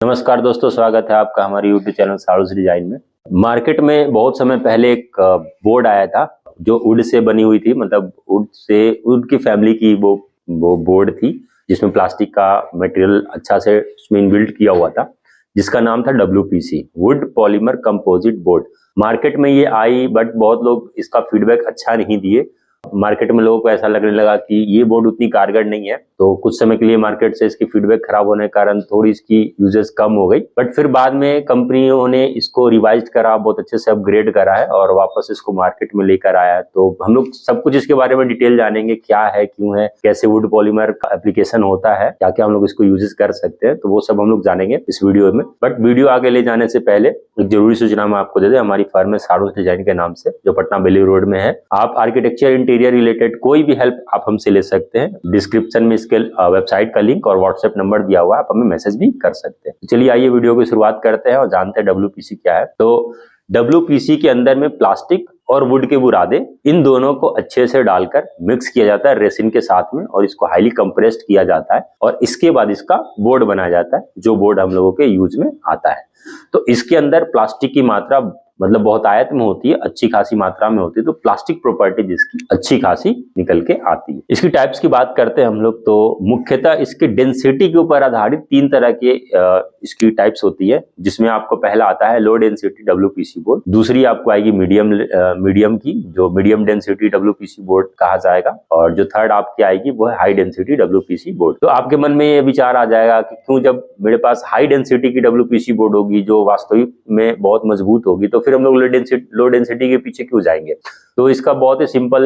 नमस्कार दोस्तों, स्वागत है आपका हमारे YouTube चैनल सारूस डिजाइन में। मार्केट में बहुत समय पहले एक बोर्ड आया था जो वुड से बनी हुई थी, मतलब वुड की फैमिली की वो बोर्ड थी जिसमें प्लास्टिक का मटेरियल अच्छा से उसमें इनबिल्ट किया हुआ था, जिसका नाम था WPC, would polymer composite board. Market में ये आई बट बहुत लोग इसका फीडबैक अच्छा नहीं दिए। मार्केट में लोगों को ऐसा लगने लगा कि ये बोर्ड उतनी कारगर नहीं है, तो कुछ समय के लिए मार्केट से इसकी फीडबैक खराब होने के कारण थोड़ी इसकी यूजेस कम हो गई। बट फिर बाद में कंपनियों ने इसको रिवाइज करा, बहुत अच्छे से अपग्रेड करा है और वापस इसको मार्केट में लेकर आया है। तो हम लोग सब कुछ इसके बारे में डिटेल जानेंगे, क्या है, क्यों है, कैसे वुड पॉलीमर का एप्लीकेशन होता है, क्या क्या हम लोग इसको यूजेस कर सकते हैं, तो वो सब हम लोग जानेंगे इस वीडियो में। बट वीडियो आगे ले जाने से पहले एक जरूरी सूचना हम आपको दे दें। हमारी फर्म है सारूस डिजाइन के नाम से, जो पटना बेली रोड में है। आप आर्किटेक्चर इंटीरियर रिलेटेड कोई भी हेल्प आप हमसे ले सकते हैं। डिस्क्रिप्शन में इसके वेबसाइट का लिंक और व्हाट्सएप नंबर दिया हुआ है, आप हमें मैसेज भी कर सकते हैं। तो चलिए आइए वीडियो की शुरुआत करते हैं और जानते हैं WPC क्या है। तो WPC के अंदर में प्लास्टिक और वुड के बुरादे, इन दोनों को अच्छे से डालकर मिक्स किया जाता है रेसिन के साथ में, और इसको हाईली कंप्रेस्ड किया जाता है और इसके बाद इसका बोर्ड बनाया जाता है, जो बोर्ड हम लोगों के यूज में आता है। तो इसके अंदर प्लास्टिक की मात्रा मतलब बहुत आयत में होती है, अच्छी खासी मात्रा में होती है, तो प्लास्टिक प्रॉपर्टी जिसकी अच्छी खासी निकल के आती है। इसकी टाइप्स की बात करते हैं हम लोग, तो मुख्यतः इसके डेंसिटी के ऊपर आधारित 3 तरह के इसकी टाइप्स होती है, जिसमें आपको पहला आता है लो डेंसिटी WPC बोर्ड, दूसरी आपको आएगी मीडियम की, जो मीडियम डेंसिटी WPC बोर्ड कहा जाएगा, और जो थर्ड आपकी आएगी वो है हाई डेंसिटी WPC बोर्ड। तो आपके मन में ये विचार आ जाएगा कि क्यों, जब मेरे पास हाई डेंसिटी की WPC बोर्ड होगी जो वास्तविक में बहुत मजबूत होगी, तो फिर हम लोग लो डेंसिटी के पीछे क्यों जाएंगे। तो इसका बहुत ही सिंपल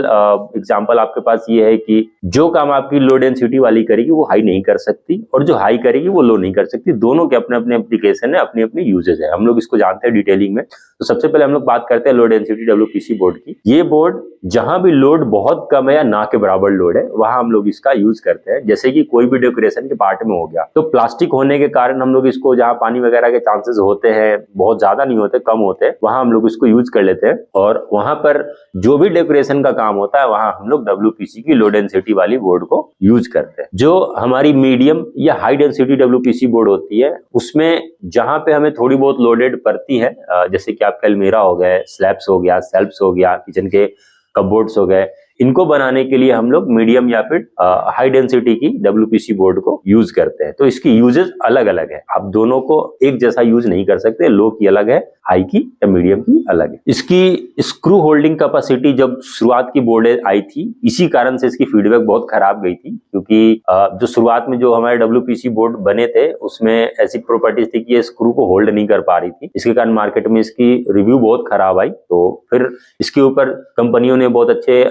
एग्जांपल आपके पास ये है कि जो काम आपकी लो डेंसिटी वाली करेगी वो हाई नहीं कर सकती, और जो हाई करेगी वो लो नहीं कर सकती। दोनों के अपने अपने एप्लीकेशन है, अपनी अपनी यूजेज है। हम लोग इसको जानते हैं डिटेलिंग में। तो सबसे पहले हम लोग बात करते हैं लो डेंसिटी WPC बोर्ड की। ये बोर्ड जहां भी लोड बहुत कम है या ना के बराबर लोड है, वहां हम लोग इसका यूज करते हैं। जैसे कि कोई भी डेकोरेशन के पार्ट में हो गया, तो प्लास्टिक होने के कारण हम लोग इसको, जहां पानी वगैरह के चांसेस होते हैं, बहुत ज्यादा नहीं होते, कम होते हैं, वहां हम लोग इसको यूज कर लेते हैं। और वहां पर जो भी डेकोरेशन का काम होता है, वहां हम लोग WPC की लो डेंसिटी वाली बोर्ड को यूज करते हैं। जो हमारी मीडियम या हाई डेंसिटी WPC बोर्ड होती है, उसमें जहां पे हमें थोड़ी बहुत लोडेड पड़ती है, जैसे कि आपका अलमीरा हो गए, स्लैब्स हो गया, शेल्फ्स हो गया, किचन के कपबोर्ड्स हो गए, इनको बनाने के लिए हम लोग मीडियम या फिर हाई डेंसिटी की WPC बोर्ड को यूज करते हैं। तो इसकी यूजेस अलग अलग है, आप दोनों को एक जैसा यूज नहीं कर सकते। लो की अलग है, हाई की या मीडियम की अलग है। इसकी स्क्रू होल्डिंग कैपेसिटी जब शुरुआत की बोर्डें आई थी, इसी कारण से इसकी फीडबैक बहुत खराब गई थी, क्योंकि जो शुरुआत में जो हमारे WPC बोर्ड बने थे उसमें ऐसी प्रॉपर्टीज थी कि ये स्क्रू को होल्ड नहीं कर पा रही थी। इसके कारण मार्केट में इसकी रिव्यू बहुत खराब आई। तो फिर इसके ऊपर कंपनियों ने बहुत अच्छे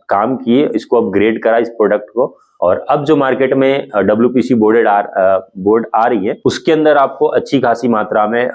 काम किए, इसको अपग्रेड करा इस प्रोडक्ट को, और अब जो मार्केट में WPC बोर्ड आ रही है, उसके अंदर आपको अच्छी खासी मात्रा में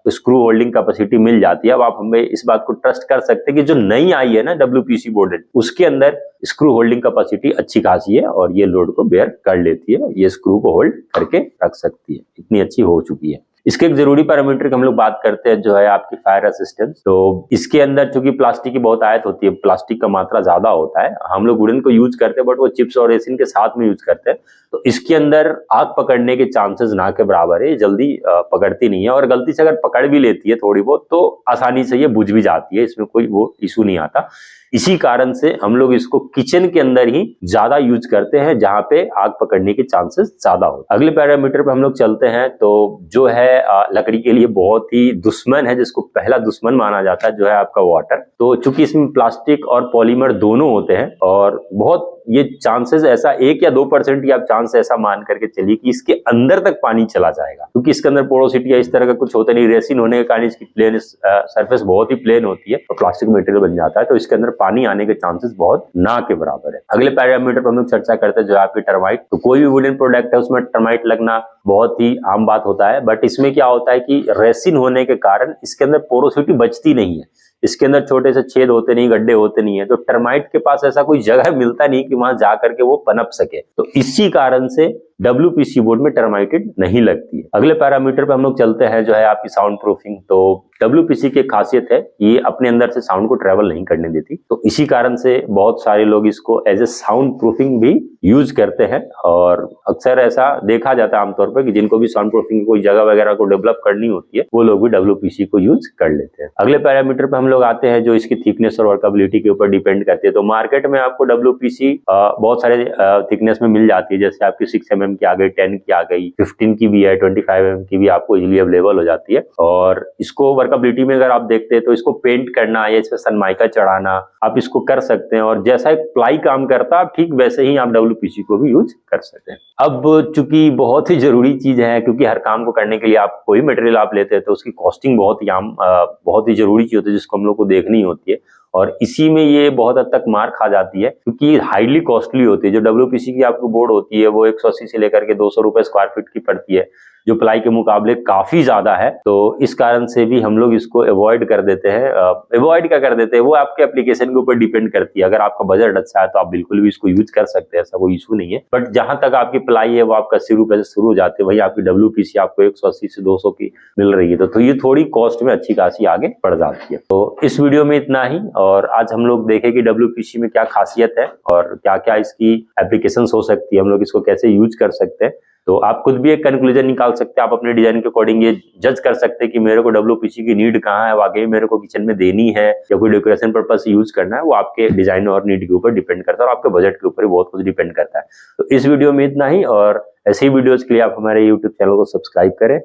स्क्रू होल्डिंग कैपेसिटी मिल जाती है। अब आप हमें इस बात को ट्रस्ट कर सकते हैं कि जो नई आई है ना WPC बोर्ड, उसके अंदर स्क्रू होल्डिंग कैपेसिटी अच्छी खासी है और ये लोड को बेयर कर लेती है, ये स्क्रू को होल्ड करके रख सकती है, इतनी अच्छी हो चुकी है। इसके एक जरूरी पैरामीटर की हम लोग बात करते हैं, जो है आपकी फायर रेसिस्टेंस। तो इसके अंदर चूंकि प्लास्टिक की बहुत आयत होती है, प्लास्टिक का मात्रा ज्यादा होता है, हम लोग वुडन को यूज करते हैं बट वो चिप्स और रेसिन के साथ में यूज करते हैं, तो इसके अंदर आग पकड़ने के चांसेस ना के बराबर है, जल्दी पकड़ती नहीं है, और गलती से अगर पकड़ भी लेती है थोड़ी बहुत तो आसानी से ये बुझ भी जाती है, इसमें कोई वो इशू नहीं आता। इसी कारण से हम लोग इसको किचन के अंदर ही ज्यादा यूज करते हैं, जहां पे आग पकड़ने के चांसेस ज्यादा हो। अगले पैरामीटर पे हम लोग चलते हैं, तो जो है लकड़ी के लिए बहुत ही दुश्मन है, जिसको पहला दुश्मन माना जाता है, जो है आपका वाटर। तो चूंकि इसमें प्लास्टिक और पॉलीमर दोनों होते हैं, और बहुत ये चांसेस ऐसा 1 या 2% ही आप चांस ऐसा मान करके चलिए कि इसके अंदर तक पानी चला जाएगा, क्योंकि इसके अंदर पोरोसिटी या इस तरह का कुछ होता नहीं। रेसिन होने के कारण इसकी प्लेन सरफेस बहुत ही प्लेन होती है और प्लास्टिक मटेरियल बन जाता है, तो इसके अंदर पानी आने के चांसेस बहुत ना के बराबर है। अगले पैरामीटर पर हम लोग चर्चा करते हैं, जो है आपकी टर्माइट। तो कोई भी वुडन प्रोडक्ट है उसमें टर्माइट लगना बहुत ही आम बात होता है, बट इसमें क्या होता है कि रेसिन होने के कारण इसके अंदर पोरोसिटी बचती नहीं है, इसके अंदर छोटे से छेद होते नहीं, गड्ढे होते नहीं है, तो टर्माइट के पास ऐसा कोई जगह मिलता नहीं कि वहां जाकर के वो पनप सके। तो इसी कारण से WPC बोर्ड में टर्माइटेड नहीं लगती है। अगले पैरामीटर पे हम लोग चलते हैं जो है आपकी साउंड प्रूफिंग। तो WPC की खासियत है ये अपने अंदर से साउंड को ट्रेवल नहीं करने देती, तो इसी कारण से बहुत सारे लोग इसको एज ए साउंड प्रूफिंग भी यूज करते हैं। और अक्सर ऐसा देखा जाता है आमतौर पर कि जिनको भी साउंड प्रूफिंग की कोई जगह वगैरह को डेवलप करनी होती है वो लोग भी WPC को यूज कर लेते हैं। अगले पैरामीटर पे हम लोग आते हैं जो इसकी थिकनेस और वर्कबिलिटी के ऊपर डिपेंड करती है। तो मार्केट में आपको WPC बहुत सारे थिकनेस में मिल जाती है, जैसे आपकी 6 mm की आ गई, 10 की आ गई, 15 की भी है, 25 mm की भी आपको इजीली अवेलेबल हो जाती है। और इसको वर्कबिलिटी में अगर आप देखते हैं तो इसको पेंट करना या इस पर सनमाइका चढ़ाना आप इसको कर सकते हैं, और जैसा एक प्लाई काम करता है ठीक वैसे ही आप WPC को भी यूज कर सकते हैं। अब चूंकि बहुत ही जरूरी चीज है, क्योंकि हर काम को करने के लिए आप कोई मटेरियल आप लेते हैं तो उसकी कॉस्टिंग बहुत ही जरूरी चीज होती है जिसको हम लोग को देखनी होती है, और इसी में ये बहुत हद तक मार खा जाती है क्योंकि हाईली कॉस्टली होती है। जो WPC की आपको बोर्ड होती है वो 180 से लेकर के 200 रुपए स्क्वायर फीट की पड़ती है, जो प्लाई के मुकाबले काफी ज्यादा है। तो इस कारण से भी हम लोग इसको अवॉइड कर देते हैं। अवॉइड क्या कर देते हैं, वो आपके एप्लीकेशन के ऊपर डिपेंड करती है। अगर आपका बजट अच्छा है तो आप बिल्कुल भी इसको यूज कर सकते हैं, ऐसा कोई इशू नहीं है। बट जहां तक आपकी प्लाई है वो आपका 80 रुपए से शुरू हो जाते हैं, वही आपकी WPC आपको 180 से 200 की मिल रही है, तो ये थोड़ी कॉस्ट में अच्छी खासी आगे बढ़ जाती है। तो इस वीडियो में इतना ही, और आज हम लोग देखें कि WPC में क्या खासियत है और क्या क्या इसकी एप्लीकेशन हो सकती है, हम लोग इसको कैसे यूज कर सकते हैं। तो आप खुद भी एक कंक्लूजन निकाल सकते हैं, आप अपने डिजाइन के अकॉर्डिंग ये जज कर सकते हैं कि मेरे को WPC की नीड कहाँ है, वाकई मेरे को किचन में देनी है या कोई डेकोरेशन पर्पस यूज करना है। वो आपके डिजाइन और नीड के ऊपर डिपेंड करता है और आपके बजट के ऊपर बहुत कुछ डिपेंड करता है। तो इस वीडियो में इतना ही, और ऐसे ही वीडियोस के लिए आप हमारे YouTube चैनल को सब्सक्राइब करें।